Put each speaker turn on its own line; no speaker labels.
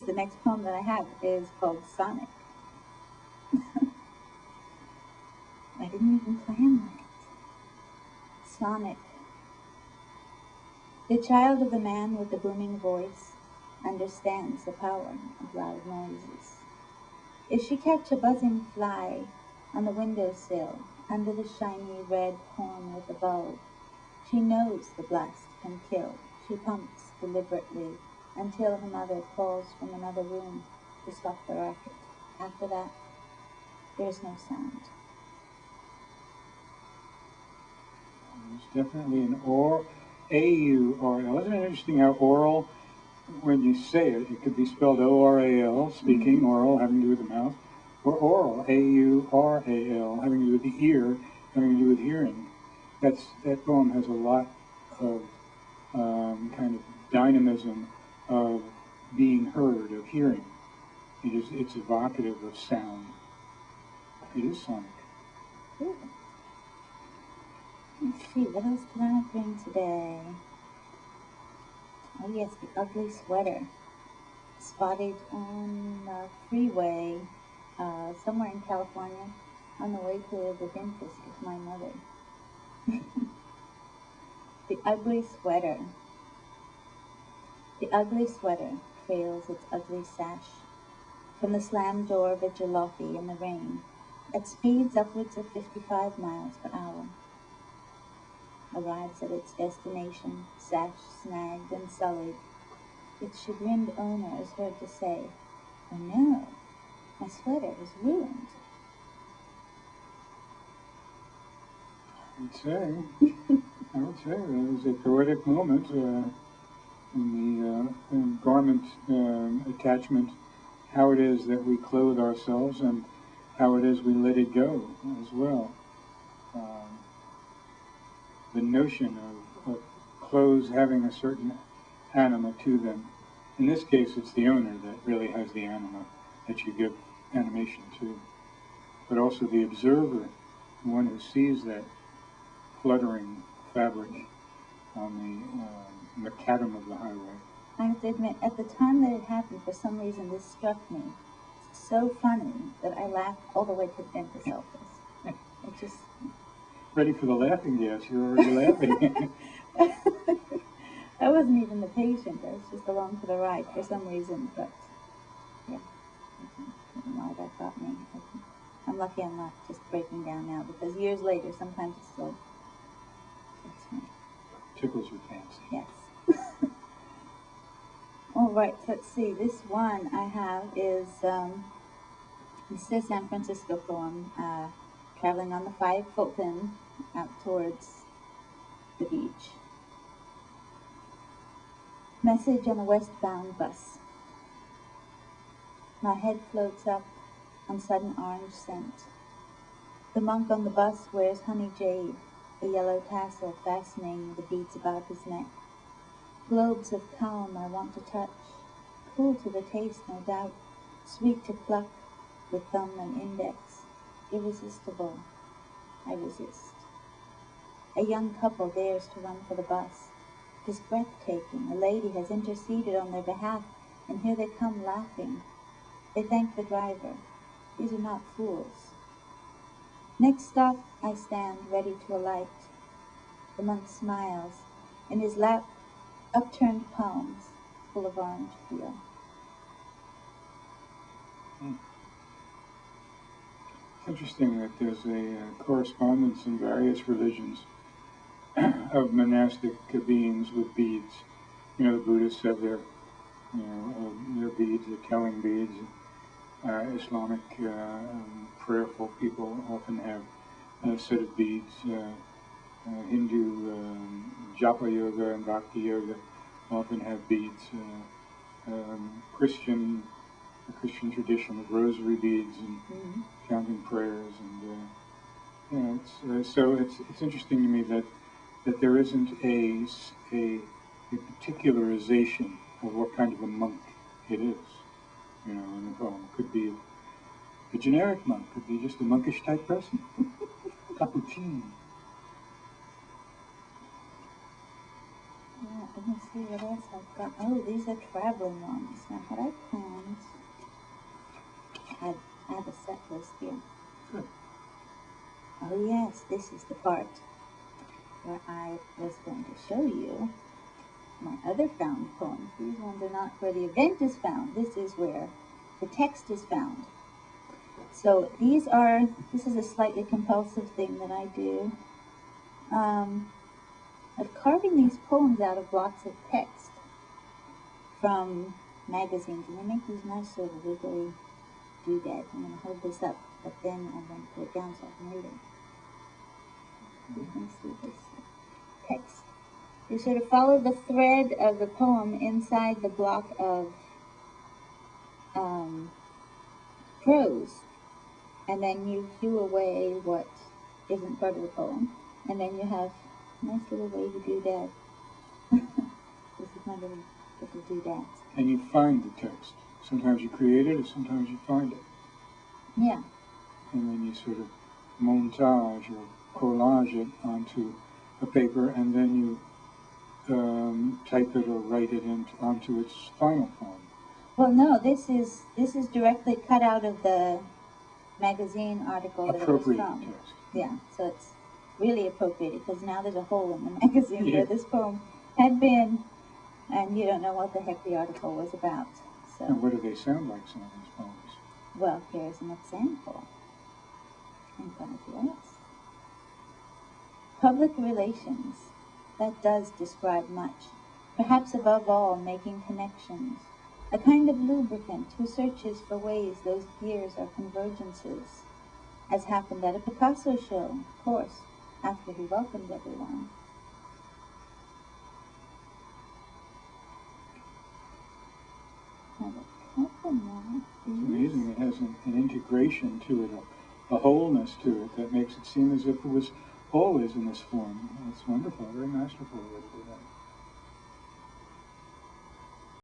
The next poem that I have is called Sonic. I didn't even plan that. Sonic. The child of the man with the booming voice understands the power of loud noises. If she catch a buzzing fly on the window sill under the shiny red horn with a bulb, she knows the blast can kill. She pumps deliberately until her mother calls from another room to stop the racket. After that, there's no sound.
It's definitely an or, A-U-R-L. Isn't it interesting how oral, when you say it, it could be spelled O-R-A-L, speaking,
Mm-hmm.
oral, having to do with the mouth, or oral, A-U-R-A-L, having to do with the ear, having to do with hearing. That poem has a lot of kind of dynamism of being heard, of hearing. It's evocative of sound. It is sonic.
Ooh. Let's see, what else did I bring today? Oh yes, the ugly sweater. Spotted on a freeway somewhere in California on the way to the dentist with my mother. The ugly sweater. The ugly sweater trails its ugly sash from the slammed door of a jalopy in the rain at speeds upwards of 55 miles per hour. Arrives at its destination, sash snagged and sullied. Its chagrined owner is heard to say, "Oh no, my sweater is ruined."
I would say there was a poetic moment in the garment attachment, how it is that we clothe ourselves and how it is we let it go as well. Um, the notion of clothes having a certain anima to them. In this case, it's the owner that really has the anima that you give animation to, but also the observer, the one who sees that fluttering fabric on the macadam of the highway.
I have to admit, at the time that it happened, for some reason this struck me so funny that I laughed all the way to the dentist's office. It just...
Ready for the laughing gas, you're already laughing.
I wasn't even the patient, I was just along for the ride for some reason, but yeah, I don't know why that got me. I'm lucky I'm not just breaking down now, because years later, sometimes it still gets me.
Tickles your fancy.
Yes. All right, let's see. This one I have is this is a San Francisco poem, traveling on the 5 Fulton out towards the beach. Message on a westbound bus. My head floats up on sudden orange scent. The monk on the bus wears honey jade, a yellow tassel fastening the beads about his neck. Globes of calm I want to touch, cool to the taste, no doubt, sweet to pluck with thumb and index, irresistible. I resist. A young couple dares to run for the bus. It is breathtaking. A lady has interceded on their behalf, and here they come laughing. They thank the driver. These are not fools. Next stop, I stand ready to alight. The monk smiles. In his lap, upturned palms, full of orange peel.
It's interesting that there's a correspondence in various religions of monastic beings with beads. You know, the Buddhists have their beads, their telling beads. Islamic prayerful people often have a set of beads. Hindu japa yoga and bhakti yoga often have beads. The Christian tradition with rosary beads and counting prayers, and it's interesting to me that there isn't a particularization of what kind of a monk it is. You know, in the poem, it could be a generic monk, could be just a monkish type person, capuchin.
Yeah, let me see see what else I've got. Oh, these are traveling ones. Now, had I planned, I have a set list here.
Good.
Oh yes, this is the part where I was going to show you my other found poems. These ones are not where the event is found. This is where the text is found. So this is a slightly compulsive thing that I do. Of carving these poems out of blocks of text from magazines, and they make these nice sort of wiggly doodads. I'm going to hold this up, but then I'm going to put it down so I can read it. You can see this text. You sort of follow the thread of the poem inside the block of prose, and then you hew away what isn't part of the poem, and then you have a nice little wavy doodad. This is my little doodad.
And you find the text. Sometimes you create it, or sometimes you find it.
Yeah.
And then you sort of montage or collage it onto a paper, and then you type it or write it onto its final form.
Well, no, this is directly cut out of the magazine article that it was
Appropriate
from.
text.
Yeah, so it's really appropriate because now there's a hole in the magazine
Yeah.
where this poem had been, and you don't know what the heck the article was about. So,
And what do they sound like, some of these poems?
well, here's an example. I'm glad you asked. Public relations. That does describe much. Perhaps above all, making connections. A kind of lubricant who searches for ways those gears are convergences, as happened at a Picasso show, of course, after he welcomed everyone. Have a couple more.
It's amazing. It has an integration to it, a wholeness to it that makes it seem as if it was always in this form. It's wonderful, very masterful.